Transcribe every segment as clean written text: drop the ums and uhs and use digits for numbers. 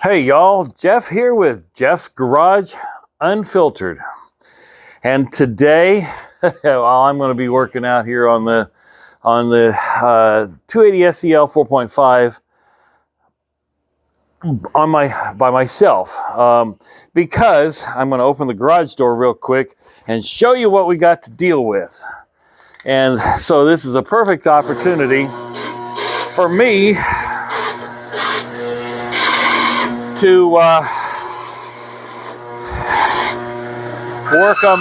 Hey y'all, Jeff here with Jeff's Garage Unfiltered. And today, well, I'm going to be working out here on the 280 SEL 4.5 by myself, because I'm going to open the garage door real quick and show you what we got to deal with. And so this is a perfect opportunity for me to work on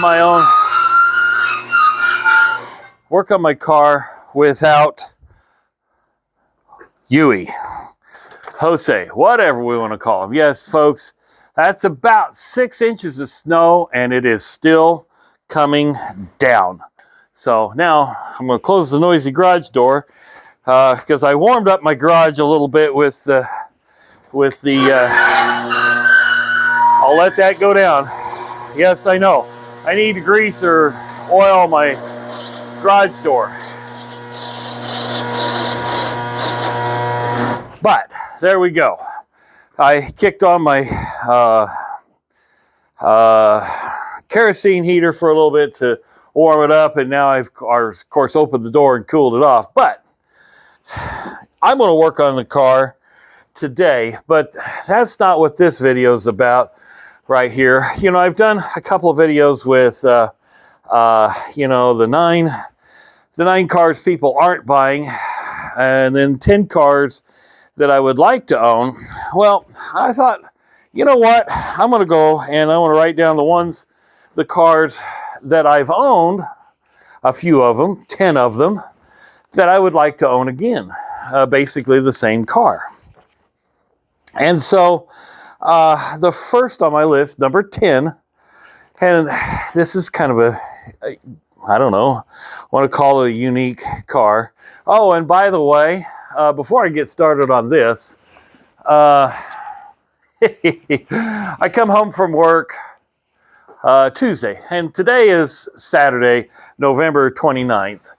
my car without Huey, Jose, whatever we want to call him. Yes, folks, that's about 6 inches of snow, and it is still coming down. So now I'm going to close the noisy garage door because I warmed up my garage a little bit with the. I'll let that go down. Yes, I know. I need to grease or oil my garage door. But there we go. I kicked on my kerosene heater for a little bit to warm it up, and now I've, of course, opened the door and cooled it off. But I'm going to work on the car today, but that's not what this video is about right here. You know, I've done a couple of videos with, you know, the nine cars people aren't buying, and then 10 cars that I would like to own. Well, I thought, you know what? I'm going to go and I want to write down the cars that I've owned, a few of them, 10 of them, that I would like to own again. Basically the same car. And so the first on my list, number 10, and this is kind of I don't know, I want to call it a unique car. Oh, and by the way, before I get started on this, I come home from work Tuesday, and today is Saturday, November 29th.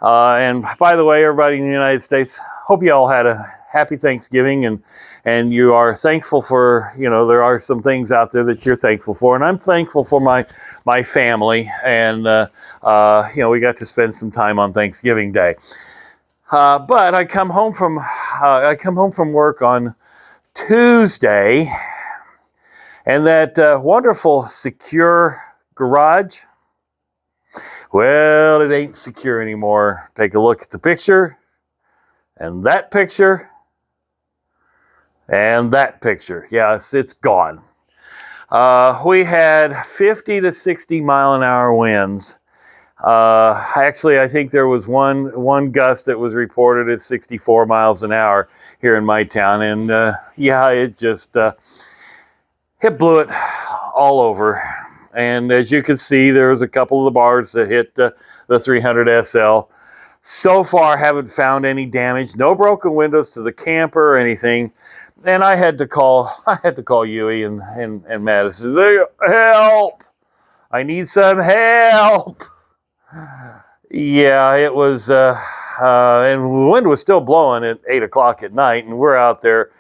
And by the way, everybody in the United States, hope you all had a happy Thanksgiving, and you are thankful for, you know, there are some things out there that you're thankful for, and I'm thankful for my family, and you know, we got to spend some time on Thanksgiving Day. But I come home from work on Tuesday, and that wonderful secure garage, well, it ain't secure anymore. Take a look at the picture, and that picture, and that picture. Yes, it's gone. We had 50 to 60 mile an hour winds. Actually, I think there was one gust that was reported at 64 miles an hour here in my town, and yeah, it just it blew it all over. And as you can see, there was a couple of the bars that hit the 300 SL. So far, haven't found any damage, no broken windows to the camper or anything. And I had to call Huey and Madison. Help! I need some help. Yeah, it was, and the wind was still blowing at 8 o'clock at night, and we're out there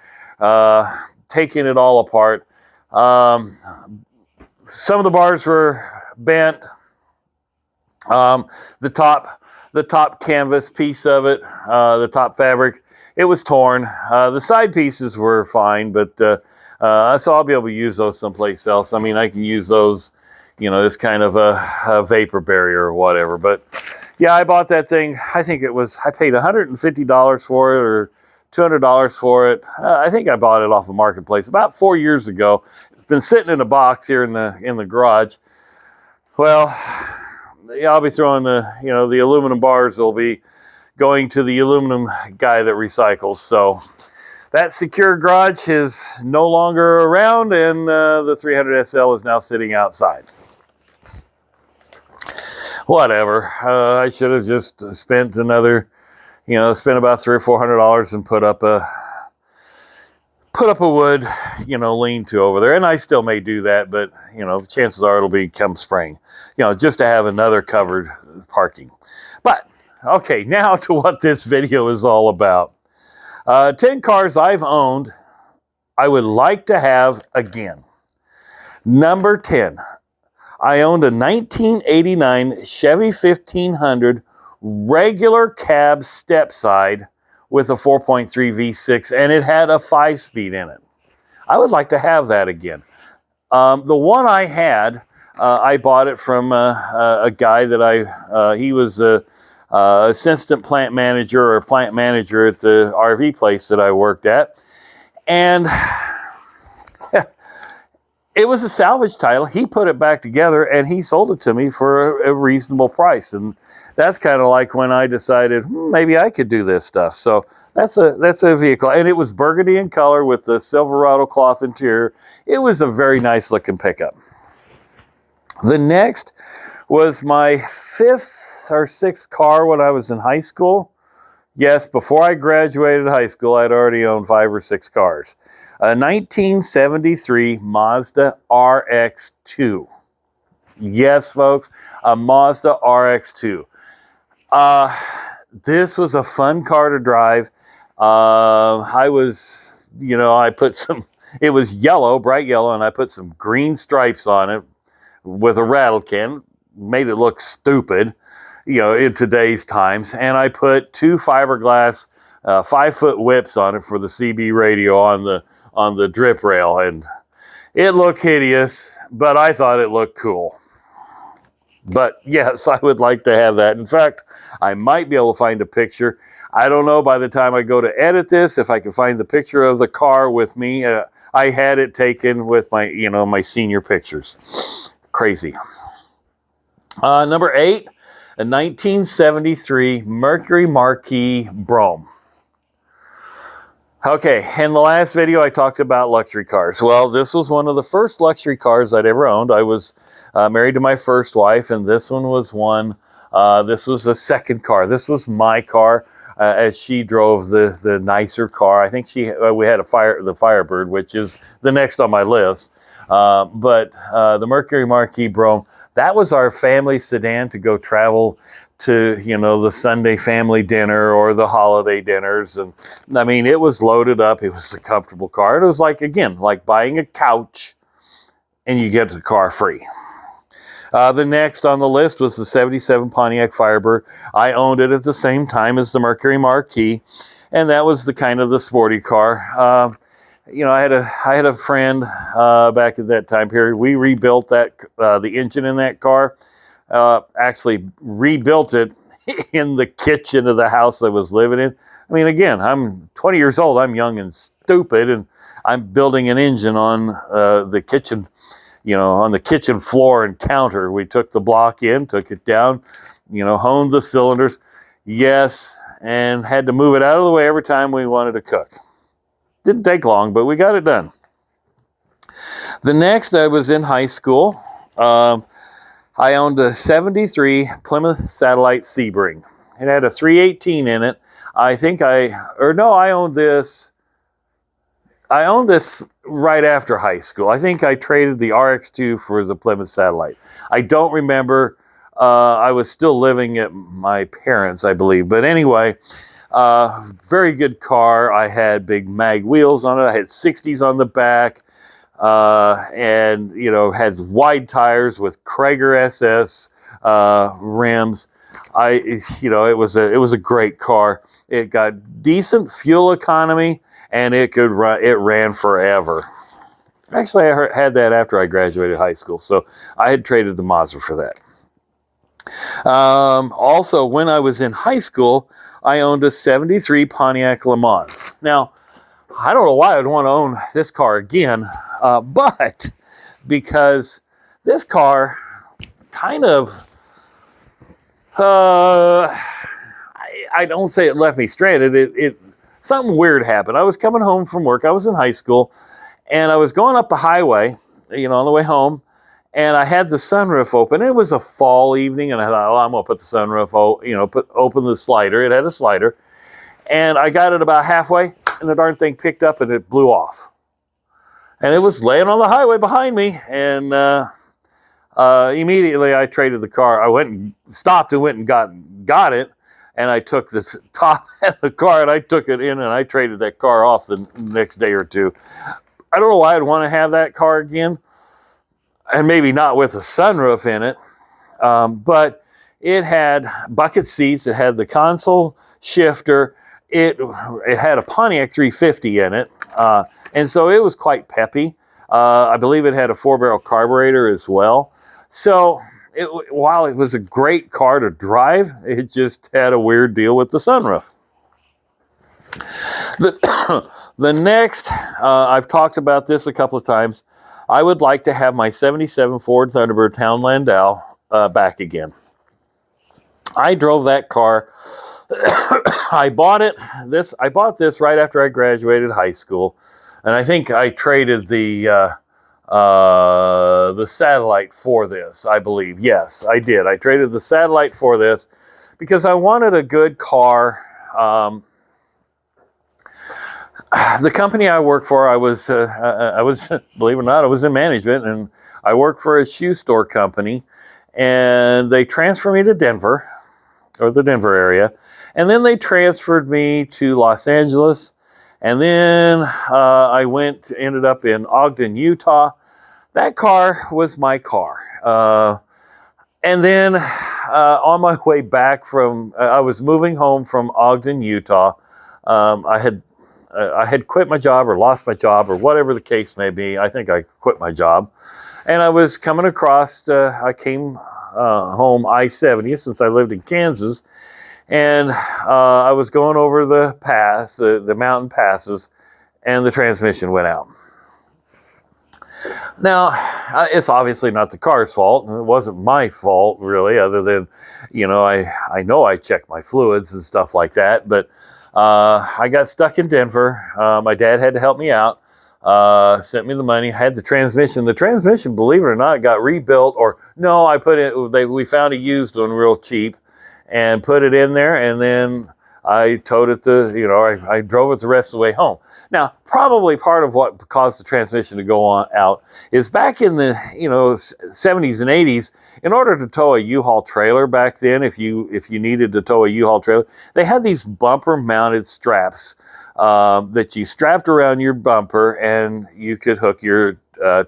taking it all apart. Some of the bars were bent. The top canvas piece of it, the top fabric, it was torn. The side pieces were fine, but so I'll be able to use those someplace else. I mean, I can use those, you know, as kind of a vapor barrier or whatever. But yeah, I bought that thing. I think I paid $150 for it or $200 for it. I think I bought it off of Marketplace about 4 years ago. It's been sitting in a box here in the garage. Well, yeah, I'll be throwing the aluminum bars will be going to the aluminum guy that recycles. So that secure garage is no longer around, and the 300 SL is now sitting outside. Whatever. I should have just spent about $300 or $400 and put up a wood, lean-to over there. And I still may do that, but, chances are it'll be come spring, just to have another covered parking. But, okay, now to what this video is all about. 10 cars I've owned I would like to have again. Number 10. I owned a 1989 Chevy 1500 regular cab step-side with a 4.3 V6, and it had a 5-speed in it. I would like to have that again. The one I had, I bought it from a guy that he was a assistant plant manager or plant manager at the RV place that I worked at. And it was a salvage title. He put it back together and he sold it to me for a reasonable price. And that's kind of like when I decided maybe I could do this stuff. So that's a vehicle, and it was burgundy in color with the Silverado cloth interior. It was a very nice looking pickup. The next was my 5th or 6th car when I was in high school. Yes, before I graduated high school, I'd already owned 5 or 6 cars. A 1973 Mazda RX-2. Yes, folks, a Mazda RX-2. This was a fun car to drive. I put some, it was yellow, bright yellow, and I put some green stripes on it with a rattle can. Made it look stupid, in today's times. And I put 2 fiberglass 5-foot whips on it for the CB radio on the drip rail, and it looked hideous, but I thought it looked cool. But yes, I would like to have that. In fact, I might be able to find a picture. I don't know by the time I go to edit this if I can find the picture of the car with me. I had it taken with my, my senior pictures. Crazy. Number 8, a 1973 Mercury Marquis Brougham. Okay, in the last video I talked about luxury cars. Well, this was one of the first luxury cars I'd ever owned. I was married to my first wife, and this one was one. This was a second car. This was my car as she drove the nicer car. I think we had the Firebird, which is the next on my list. But the Mercury Marquis Brougham, that was our family sedan to go travel to, the Sunday family dinner or the holiday dinners. And I mean, it was loaded up. It was a comfortable car. It was like buying a couch and you get the car free. The next on the list was the 77 Pontiac Firebird. I owned it at the same time as the Mercury Marquis, and that was the sporty car. I had a friend back at that time period. We rebuilt the engine in that car. Actually rebuilt it in the kitchen of the house I was living in. I mean, again, I'm 20 years old. I'm young and stupid, and I'm building an engine on the kitchen, on the kitchen floor and counter. We took the block in, took it down, honed the cylinders. Yes, and had to move it out of the way every time we wanted to cook. Didn't take long, but we got it done. The next, I was in high school. I owned a 73 Plymouth Satellite Sebring. It had a 318 in it. I owned this. I owned this right after high school. I think I traded the RX-2 for the Plymouth Satellite. I don't remember. I was still living at my parents', I believe. But anyway, very good car. I had big mag wheels on it. I had 60s on the back. And had wide tires with Krager SS rims. It was a great car. It got decent fuel economy, and it ran forever. Actually, I had that after I graduated high school, so I had traded the Mazda for that. Also, when I was in high school, I owned a 73 Pontiac Le Mans. Now, I don't know why I'd want to own this car again, but because this car kind of, I don't say it left me stranded. Something weird happened. I was coming home from work. I was in high school, and I was going up the highway, on the way home, and I had the sunroof open. It was a fall evening, and I thought, I'm going to put the sunroof, open the slider. It had a slider. And I got it about halfway, and the darn thing picked up, and it blew off. And it was laying on the highway behind me, and immediately I traded the car. I went and stopped and went and got it, and I took the top of the car, and I took it in, and I traded that car off the next day or two. I don't know why I'd want to have that car again, and maybe not with a sunroof in it, but it had bucket seats. It had the console shifter. It had a Pontiac 350 in it, and so it was quite peppy. I believe it had a 4-barrel carburetor as well. So while it was a great car to drive, it just had a weird deal with the sunroof. The next, I've talked about this a couple of times. I would like to have my 77 Ford Thunderbird Town Landau back again. I drove that car. I bought this right after I graduated high school, and I think I traded the Satellite for this, I believe. Yes, I did. I traded the Satellite for this because I wanted a good car. The company I work for, I was, believe it or not, I was in management, and I worked for a shoe store company, and they transferred me to Denver, or the Denver area, and then they transferred me to Los Angeles, and then I ended up in Ogden, Utah. That car was my car. And then on my way back I was moving home from Ogden, Utah. I had quit my job or lost my job or whatever the case may be. I think I quit my job. And I was coming across, I came home I-70 since I lived in Kansas. And I was going over the pass, the mountain passes, and the transmission went out. Now, it's obviously not the car's fault, and it wasn't my fault, really, other than, I know I checked my fluids and stuff like that, but I got stuck in Denver. My dad had to help me out, sent me the money, had the transmission. The transmission, believe it or not, got rebuilt, or no, we found a used one real cheap, and put it in there, and then I towed it I drove it the rest of the way home. Now, probably part of what caused the transmission to go out is back in the 70s and 80s, in order to tow a U-Haul trailer back then, if you needed to tow a U-Haul trailer, they had these bumper-mounted straps that you strapped around your bumper, and you could hook your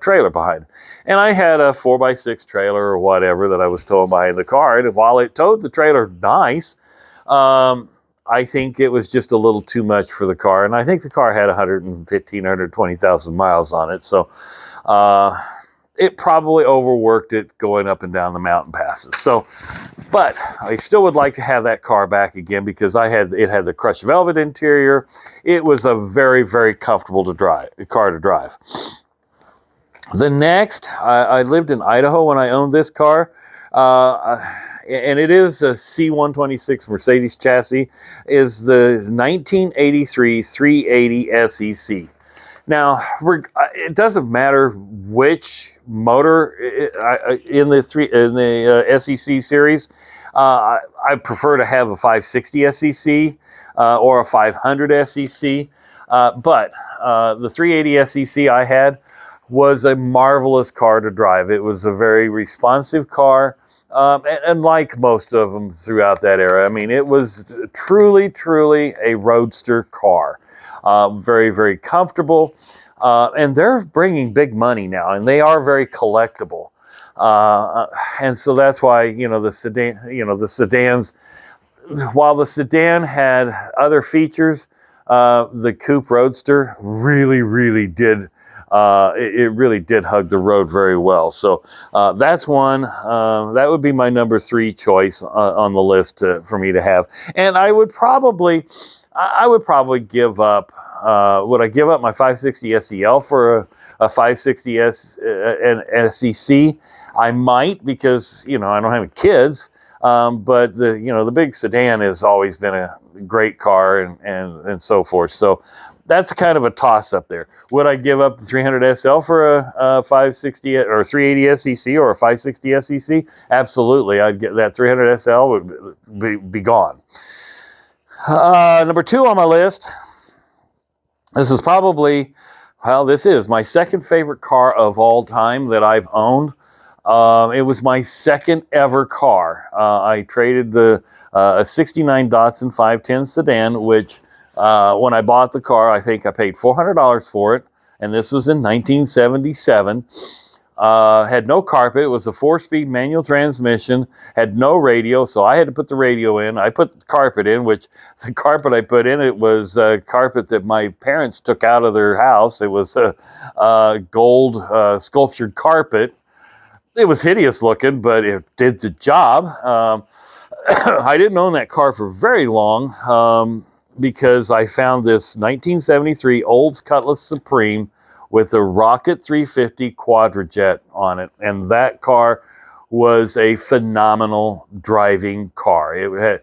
trailer behind. And I had a 4x6 trailer or whatever that I was towing behind the car, and while it towed the trailer nice, I think it was just a little too much for the car, and I think the car had 120,000 miles on it, so it probably overworked it going up and down the mountain passes. So, but I still would like to have that car back again because it had the crushed velvet interior. It was a very, very comfortable car to drive. The next, I lived in Idaho when I owned this car. And it is a C126 Mercedes chassis, is the 1983 380 SEC. Now, it doesn't matter which motor in the SEC series. I prefer to have a 560 SEC or a 500 SEC, but the 380 SEC I had was a marvelous car to drive. It was a very responsive car. And like most of them throughout that era, I mean, it was truly, truly a roadster car. Very, very comfortable. And they're bringing big money now, and they are very collectible. And so that's why, the sedans, while the sedan had other features, the Coupe Roadster really, really did. It really did hug the road very well. So that's one. That would be my number 3 choice on the list for me to have. And I would probably give up. Would I give up my 560 SEL for a 560 and SEC? I might, because I don't have any kids. But the big sedan has always been a great car and so forth. So that's kind of a toss up there. Would I give up the 300 SL for a 560 or 380 SEC or a 560 SEC? Absolutely. I'd get that 300 SL would be gone. Number 2 on my list. This is my second favorite car of all time that I've owned. It was my second ever car. I traded a 69 Datsun 510 sedan, which when I bought the car, I think I paid $400 for it, and this was in 1977. Had no carpet. It was a 4-speed manual transmission, had no radio, so I had to put the radio in. I put the carpet in, which the carpet I put in, it was carpet that my parents took out of their house. It was a gold sculptured carpet. It was hideous looking, but it did the job. I didn't own that car for very long because I found this 1973 Olds Cutlass Supreme with a Rocket 350 Quadrajet on it. And that car was a phenomenal driving car. It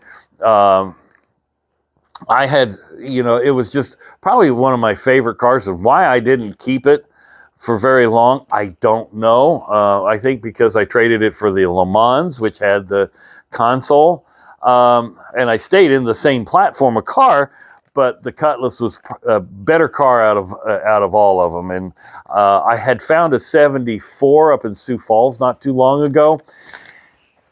had, it was just probably one of my favorite cars. And why I didn't keep it for very long, I don't know. I think because I traded it for the Le Mans, which had the console. And I stayed in the same platform of car, but the Cutlass was a better car out of all of them. And I had found a 74 up in Sioux Falls not too long ago,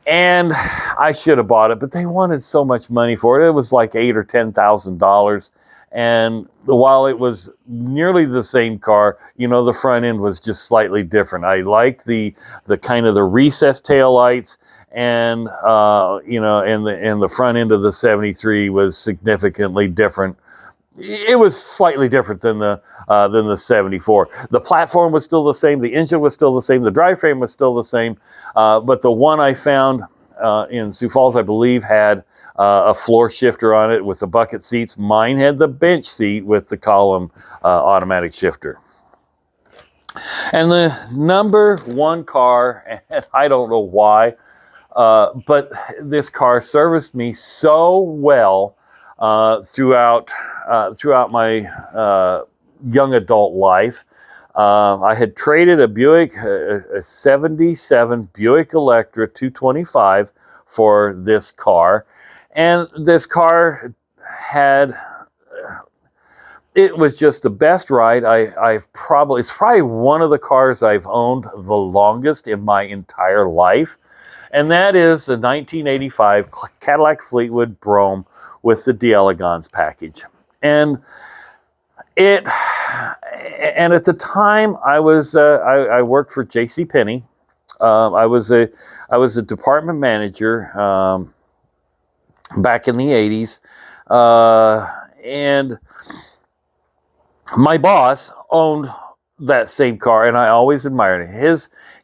and I should have bought it, but they wanted so much money for it. It was like $8,000 or $10,000. And while it was nearly the same car, the front end was just slightly different. I liked the kind of the recessed taillights, and and the front end of the 73 was significantly different. It was slightly different than the 74. The platform was still the same, the engine was still the same, the drivetrain was still the same, but the one I found in Sioux Falls, I believe, had a floor shifter on it with the bucket seats. Mine had the bench seat with the column automatic shifter. And the number one car, and I don't know why, but this car serviced me so well throughout my young adult life. I had traded a Buick, a 77 Buick Electra 225 for this car. And this car it was just the best ride. It's probably one of the cars I've owned the longest in my entire life. And that is the 1985 Cadillac Fleetwood Brougham with the d'Elegance package. And at the time I worked for J.C. Penney. I was a department manager back in the 80s. And my boss owned that same car, and I always admired it.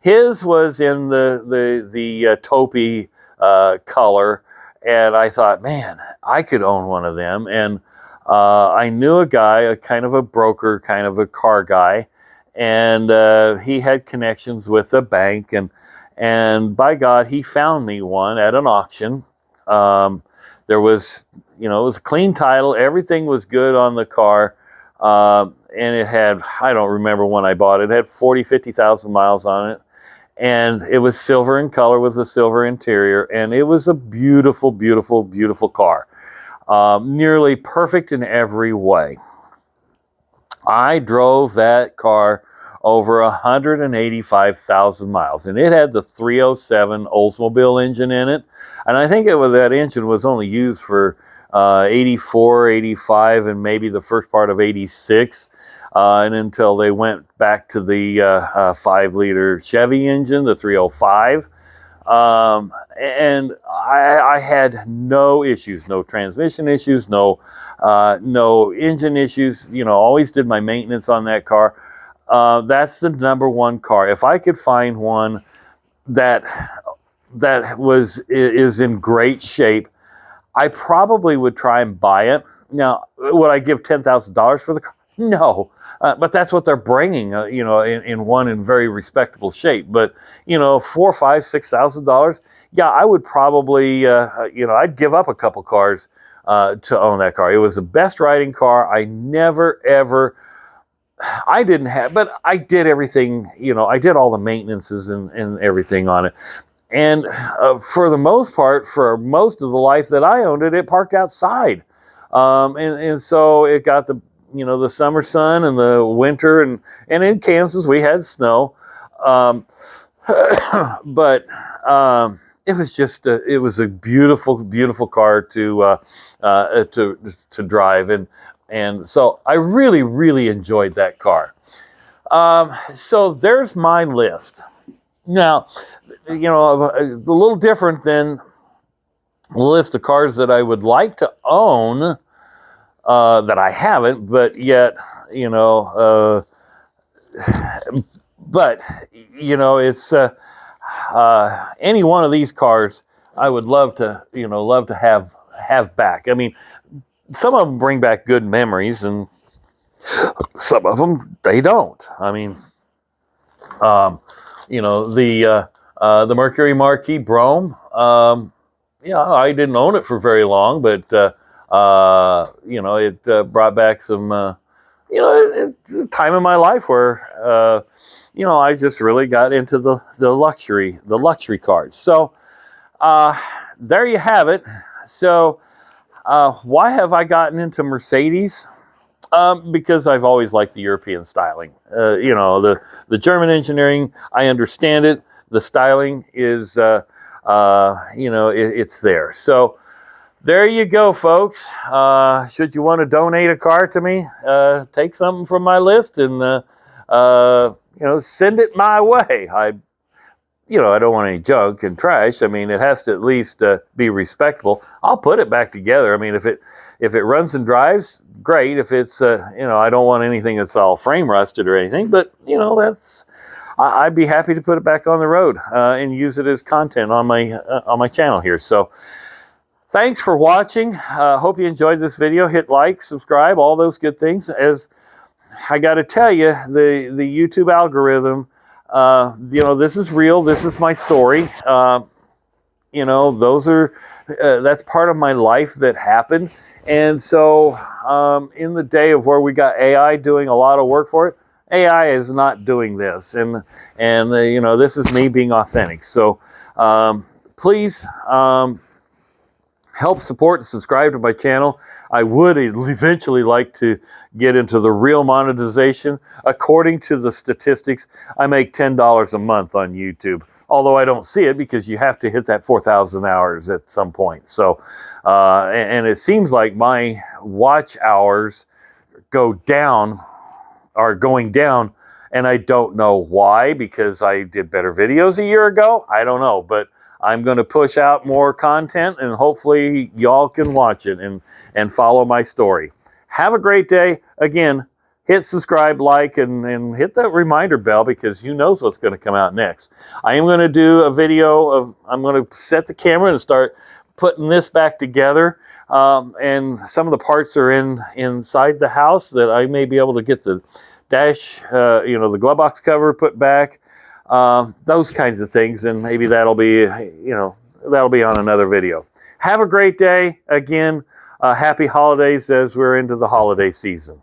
His was in the taupey color, and I thought, man, I could own one of them. And I knew a guy, a kind of a broker, kind of a car guy, and he had connections with a bank, and by God, he found me one at an auction. There was, it was a clean title. Everything was good on the car. And it had, I don't remember when I bought it, it had 50,000 miles on it. And it was silver in color with a silver interior. And it was a beautiful, beautiful, beautiful car. Nearly perfect in every way. I drove that car over 185,000 miles, and it had the 307 Oldsmobile engine in it. And I think that engine was only used for 84, 85, and maybe the first part of 86, and until they went back to the 5-liter Chevy engine, the 305. And I had no issues, no transmission issues, no engine issues. Always did my maintenance on that car. That's the number one car. If I could find one that is in great shape, I probably would try and buy it. Now, would I give $10,000 for the car? No, but that's what they're bringing. In one in very respectable shape. But $4,000, $5,000, $6,000. Yeah, I would probably I'd give up a couple cars to own that car. It was the best riding car. I never ever. I didn't have, but I did everything, I did all the maintenances and everything on it. And for the most part, for most of the life that I owned it, it parked outside. And so it got the summer sun and the winter, and in Kansas we had snow. But it was just, it was a beautiful, beautiful car to drive. And so I really, really enjoyed that car. So there's my list. Now, you know, a little different than the list of cars that I would like to own that I haven't, but yet, you know, but you know, it's any one of these cars I would love to, you know, love to have back. I mean, some of them bring back good memories, and some of them they don't. I mean, you know, the Mercury Marquis Brougham. Yeah, I didn't own it for very long, but you know, it brought back some. You know, it's a time in my life where you know, I just really got into the luxury cars. So there you have it. So why have I gotten into Mercedes? Because I've always liked the European styling. You know, the German engineering, I understand it. The styling is, you know, it's there. So there you go, folks. Should you want to donate a car to me, take something from my list and, you know, send it my way. You know, I don't want any junk and trash. I mean, it has to at least be respectable. I'll put it back together. I mean, if it runs and drives, great. If it's, you know, I don't want anything that's all frame rusted or anything. But you know, I'd be happy to put it back on the road and use it as content on my channel here. So, thanks for watching. Hope you enjoyed this video. Hit like, subscribe, all those good things. As I got to tell you, the YouTube algorithm. You know, this is real. This is my story. You know, those are, that's part of my life that happened. And so, in the day of where we got AI doing a lot of work for it, AI is not doing this. And you know, this is me being authentic. So, please, help support and subscribe to my channel. I would eventually like to get into the real monetization. According to the statistics, I make $10 a month on YouTube. Although I don't see it because you have to hit that 4,000 hours at some point. So, and it seems like my watch hours are going down, and I don't know why, because I did better videos a year ago. I don't know, but I'm going to push out more content, and hopefully y'all can watch it and follow my story. Have a great day. Again, hit subscribe, like, and hit that reminder bell, because who knows what's going to come out next. I am going to do a video of, I'm going to set the camera and start putting this back together. And some of the parts are inside the house that I may be able to get the dash, you know, the glove box cover put back. Those kinds of things, and maybe that'll be, you know, that'll be on another video. Have a great day. Again, happy holidays as we're into the holiday season.